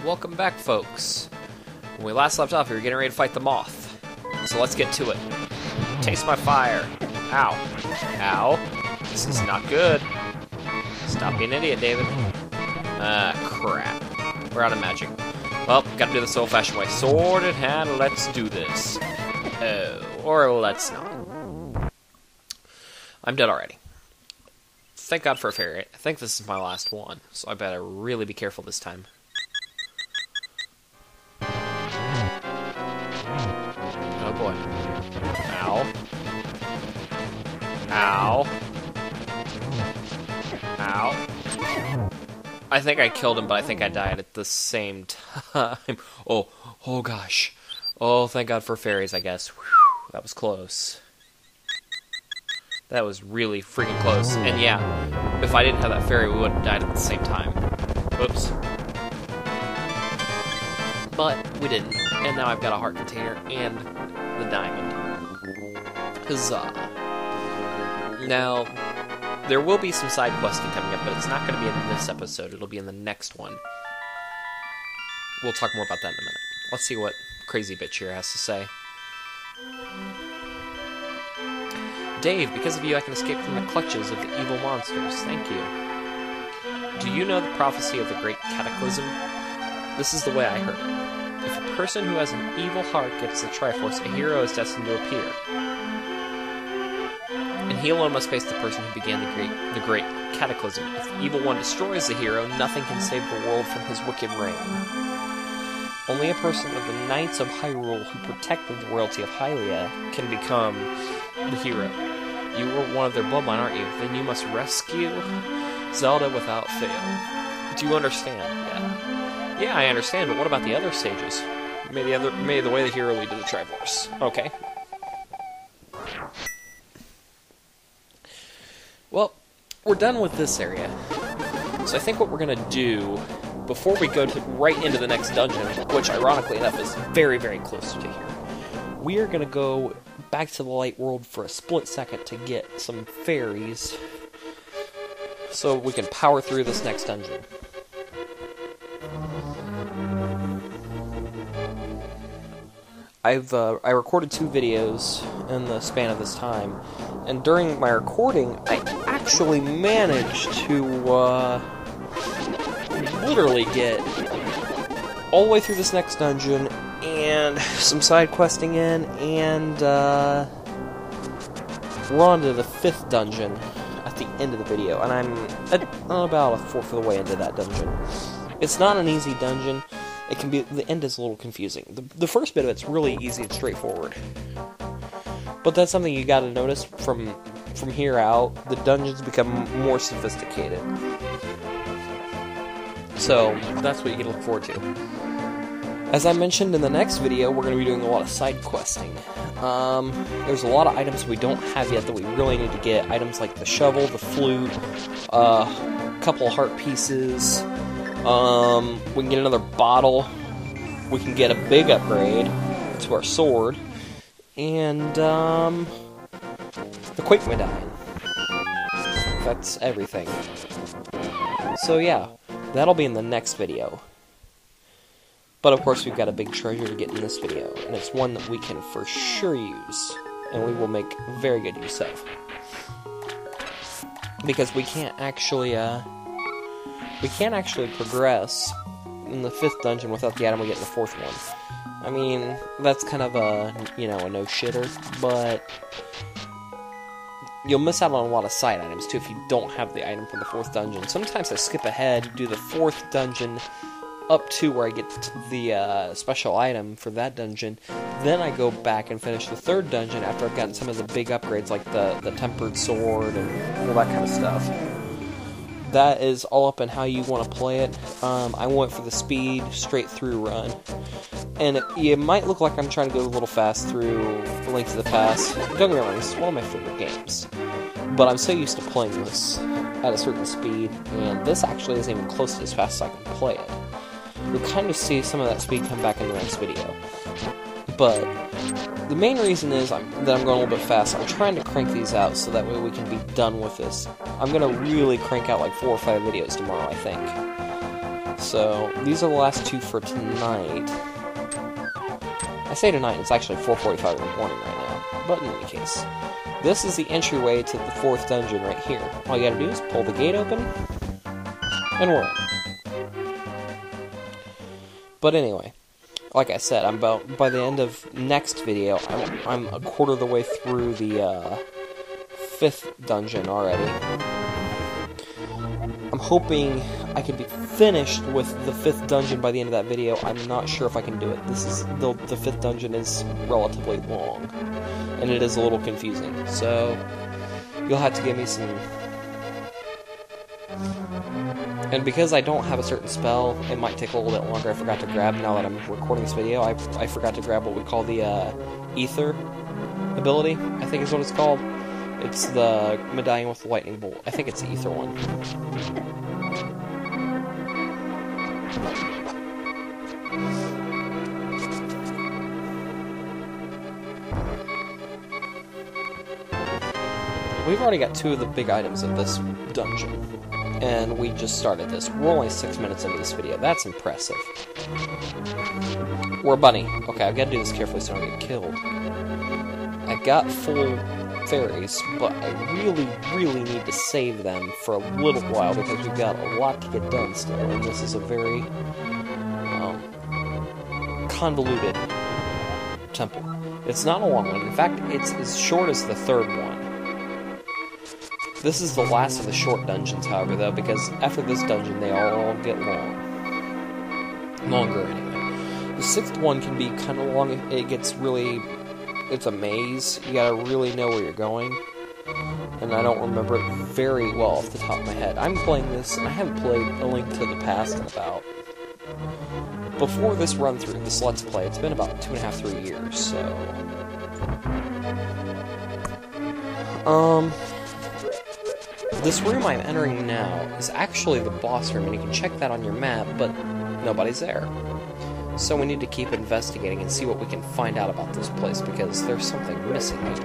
welcome back, folks. When we last left off, we were getting ready to fight the Moth. So let's get to it. Taste my fire. Ow. Ow. This is not good. Stop being an idiot, David. Crap. We're out of magic. Well, gotta do this old-fashioned way. Sword in hand, let's do this. Or let's not. I'm dead already. Thank God for a fairy. I think this is my last one, so I better really be careful this time. Oh boy. Ow. Ow. Ow. I think I killed him, but I think I died at the same time. Oh gosh. Oh, thank God for fairies, I guess. Whew, that was close. That was really freaking close. And yeah, if I didn't have that fairy, we would have died at the same time. Whoops. But we didn't. And now I've got a heart container and the diamond. Huzzah. Now, there will be some side questing coming up, but it's not going to be in this episode. It'll be in the next one. We'll talk more about that in a minute. Let's see what Crazy Bitch here has to say. Dave, because of you I can escape from the clutches of the evil monsters. Thank you. Do you know the prophecy of the Great Cataclysm? This is the way I heard it. If a person who has an evil heart gets the Triforce, a hero is destined to appear. And he alone must face the person who began the Great Cataclysm. If the evil one destroys the hero, nothing can save the world from his wicked reign. Only a person of the Knights of Hyrule who protected the royalty of Hylia can become the hero. You were one of their bloodline, aren't you? Then you must rescue Zelda without fail. Do you understand? Yeah. Yeah, I understand, but what about the other sages? May the way the hero lead to the Triforce. Okay. Well, we're done with this area. So I think what we're gonna do, before we go right into the next dungeon, which ironically enough is very, very close to here, we are gonna go back to the light world for a split second to get some fairies so we can power through this next dungeon. I recorded 2 videos in the span of this time, and during my recording, I actually managed to literally get all the way through this next dungeon, and some side questing in, and we're on to the 5th dungeon at the end of the video, and I'm about a fourth of the way into that dungeon. It's not an easy dungeon. It can be, the end is a little confusing. The first bit of it's really easy and straightforward. But that's something you gotta notice from here out. The dungeons become more sophisticated. So, that's what you can look forward to. As I mentioned in the next video, we're going to be doing a lot of side questing. There's a lot of items we don't have yet that we really need to get. Items like the shovel, the flute, a couple of heart pieces. We can get another bottle. We can get a big upgrade to our sword. And, the Quake Medallion. That's everything. So yeah, that'll be in the next video. But of course we've got a big treasure to get in this video, and it's one that we can for sure use, and we will make very good use of. Because we can't actually progress in the 5th dungeon without the item we get in the 4th one. I mean, that's kind of a, you know, a no-shitter, but you'll miss out on a lot of side items, too, if you don't have the item from the 4th dungeon. Sometimes I skip ahead, do the 4th dungeon up to where I get the special item for that dungeon. Then I go back and finish the 3rd dungeon after I've gotten some of the big upgrades, like the tempered sword and all that kind of stuff. That is all up in how you want to play it. I went for the speed, straight through run. And it might look like I'm trying to go a little fast through A Link to the Past. Don't get me wrong, this is one of my favorite games. But I'm so used to playing this at a certain speed, and this actually isn't even close to as fast as I can play it. You'll kind of see some of that speed come back in the next video. But the main reason is that I'm going a little bit fast. I'm trying to crank these out so that way we can be done with this. I'm going to really crank out like 4 or 5 videos tomorrow, I think. So So, these are the last two for tonight. I say tonight, it's actually 4:45 in the morning right now. But in any case, this is the entryway to the fourth dungeon right here. All you gotta do is pull the gate open, and we're in. But anyway, like I said, I'm about, by the end of next video, I'm a quarter of the way through the fifth dungeon already. I'm hoping I can be finished with the fifth dungeon by the end of that video. I'm not sure if I can do it. The fifth dungeon is relatively long, and it is a little confusing. So you'll have to give me some. And because I don't have a certain spell, it might take a little bit longer. I forgot to grab, now that I'm recording this video, I forgot to grab what we call the Ether ability, I think is what it's called. It's the medallion with the lightning bolt. I think it's the Ether one. We've already got two of the big items of this dungeon, and we just started this. We're only 6 minutes into this video. That's impressive. We're a bunny. Okay, I've got to do this carefully so I don't get killed. I got full fairies, but I really need to save them for a little while because we've got a lot to get done still, and this is a very convoluted temple. It's not a long one. In fact, it's as short as the third one. This is the last of the short dungeons, however, though, because after this dungeon, they all get longer anyway. The sixth one can be kind of long. It gets really... It's a maze. You gotta really know where you're going. And I don't remember it very well off the top of my head. I'm playing this, and I haven't played A Link to the Past in about... Before this run-through, this Let's Play, it's been about 2.5, 3 years, so... This room I'm entering now is actually the boss room, and you can check that on your map, but nobody's there. So we need to keep investigating and see what we can find out about this place, because there's something missing here.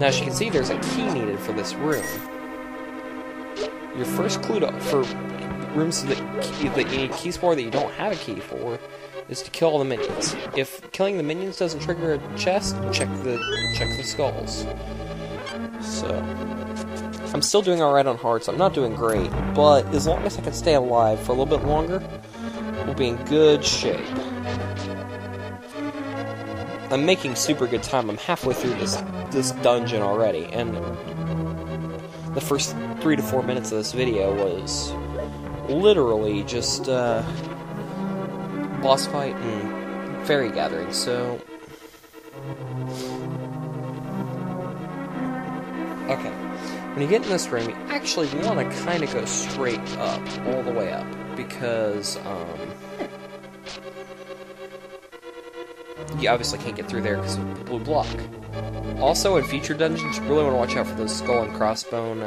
Now, as you can see, there's a key needed for this room. Your first clue for rooms that you need keys for that you don't have a key for is to kill all the minions. If killing the minions doesn't trigger a chest, check the skulls. So, I'm still doing alright on hearts. I'm not doing great, but as long as I can stay alive for a little bit longer, we'll be in good shape. I'm making super good time. I'm halfway through this dungeon already, and the first 3 to 4 minutes of this video was literally just boss fight and fairy gathering, so... Okay, when you get in this room, you actually want to kind of go straight up, all the way up, because, you obviously can't get through there because of the blue block. Also, in future dungeons, you really want to watch out for those skull and crossbone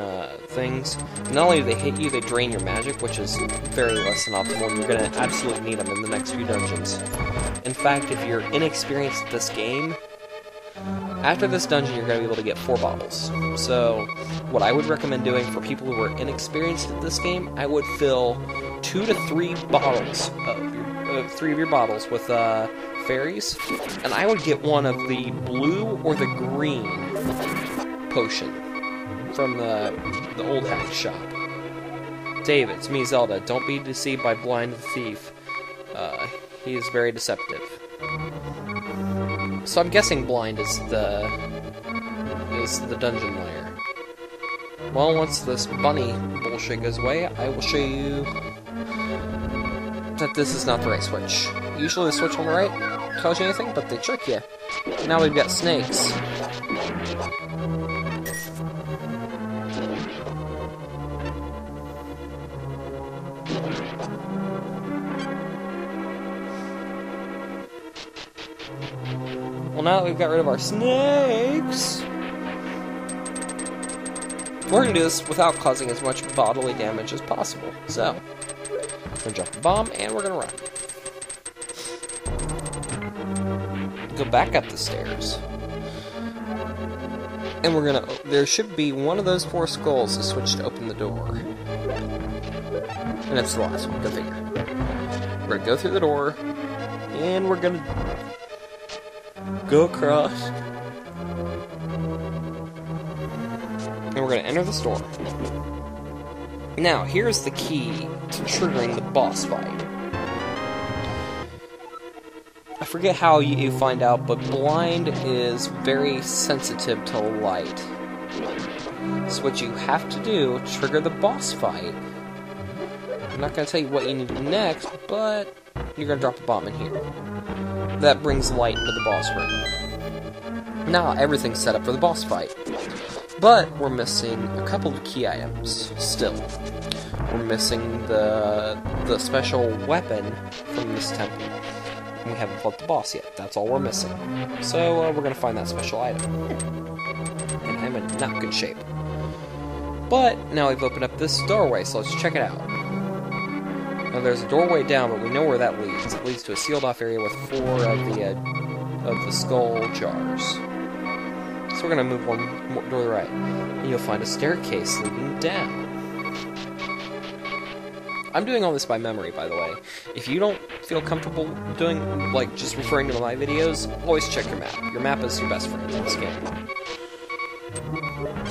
things. Not only do they hit you, they drain your magic, which is very less than optimal, and you're going to absolutely need them in the next few dungeons. In fact, if you're inexperienced at this game, after this dungeon, you're going to be able to get 4 bottles. So, what I would recommend doing for people who are inexperienced at this game, I would fill 2 to 3 bottles of 3 of your bottles with fairies, and I would get one of the blue or the green potion from the old hack shop. Dave, it's me, Zelda. Don't be deceived by Blind the Thief. He is very deceptive. So I'm guessing Blind is the dungeon lair. Well, once this bunny bullshit goes away, I will show you that this is not the right switch. Usually the switch on the right tells you anything, but they trick you. Now we've got snakes. Well, now that we've got rid of our snakes, we're going to do this without causing as much bodily damage as possible. So, we're going to drop a bomb, and we're going to run. Go back up the stairs. And we're gonna... There should be one of those 4 skulls to switch to open the door. And it's the last one, go figure. We're gonna go through the door, and we're gonna go across. And we're gonna enter the store. Now, here's the key to triggering the boss fight. I forget how you find out, but blind is very sensitive to light. So what you have to do to trigger the boss fight, I'm not going to tell you what you need to do next, but you're going to drop a bomb in here. That brings light into the boss room. Now everything's set up for the boss fight. But we're missing a couple of key items still. We're missing the special weapon from this temple. We haven't fought the boss yet. That's all we're missing. So we're going to find that special item. And I'm in not good shape. But now we've opened up this doorway, so let's check it out. Now there's a doorway down, but we know where that leads. It leads to a sealed off area with 4 of the skull jars. So we're going to move one more door to the right. And you'll find a staircase leading down. I'm doing all this by memory, by the way. If you don't feel comfortable doing, like, just referring to my videos, always check your map. Your map is your best friend in this game.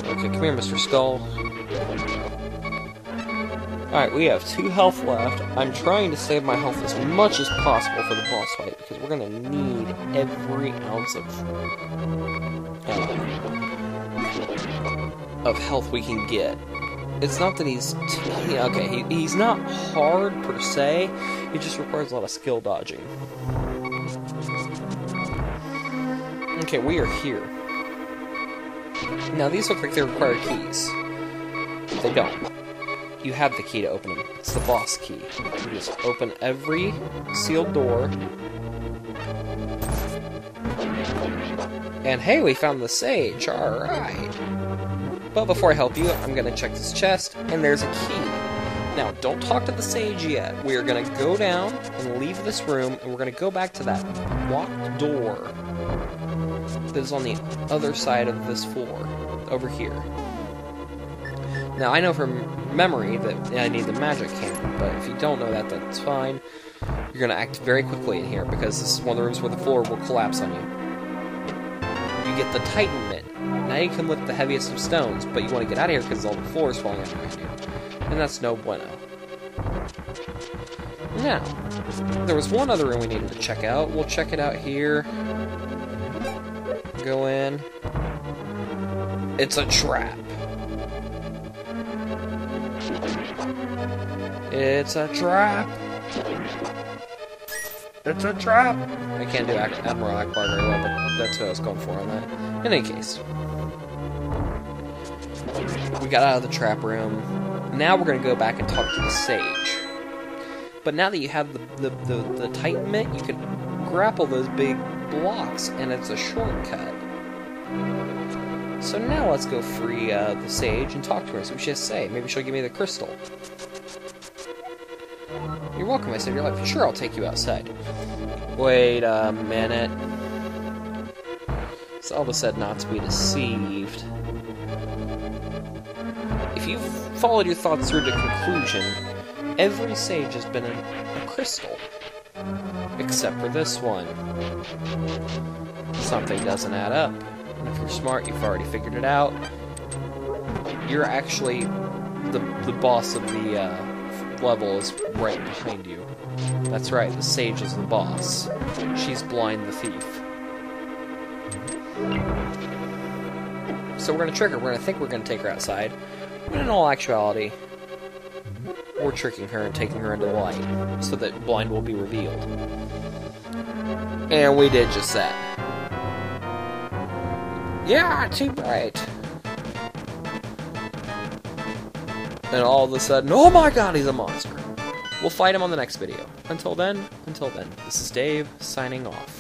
Okay, come here, Mr. Skull. Alright, we have 2 health left. I'm trying to save my health as much as possible for the boss fight, because we're going to need every ounce of health we can get. It's not that he's... he's not hard per se, he just requires a lot of skill dodging. Okay, we are here. Now, these look like they require keys. But they don't. You have the key to open them. It's the boss key. You just open every sealed door. And hey, we found the sage, alright. But before I help you, I'm going to check this chest, and there's a key. Now, don't talk to the sage yet. We are going to go down and leave this room, and we're going to go back to that locked door that is on the other side of this floor, over here. Now, I know from memory that I need the magic hammer, but if you don't know that, that's fine. You're going to act very quickly in here, because this is one of the rooms where the floor will collapse on you. You get the Titan mitt. Now you can lift the heaviest of stones, but you want to get out of here because all the floor is falling out behind you. And that's no bueno. Now, there was one other room we needed to check out. We'll check it out here. Go in. It's a trap. It's a trap. It's a trap. I can't do Admiral Akbar very well, but that's what I was going for on that. In any case. We got out of the trap room. Now we're going to go back and talk to the sage. But now that you have the Titan mitt, you can grapple those big blocks, and it's a shortcut. So now let's go free the sage and talk to her, see what she has to say. Maybe she'll give me the crystal. You're welcome, I saved your life. Sure, I'll take you outside. Wait a minute. Zelda said not to be deceived. If you've followed your thoughts through to conclusion, every sage has been a crystal. Except for this one. Something doesn't add up. And if you're smart, you've already figured it out. You're actually the boss of the level is right behind you. That's right, the sage is the boss. She's Blind the thief. So we're gonna trick her. We're gonna think we're gonna take her outside. But in all actuality, we're tricking her and taking her into the light so that Blind will be revealed. And we did just that. Yeah, too bright. And all of a sudden, oh my god, he's a monster. We'll fight him on the next video. Until then, this is Dave, signing off.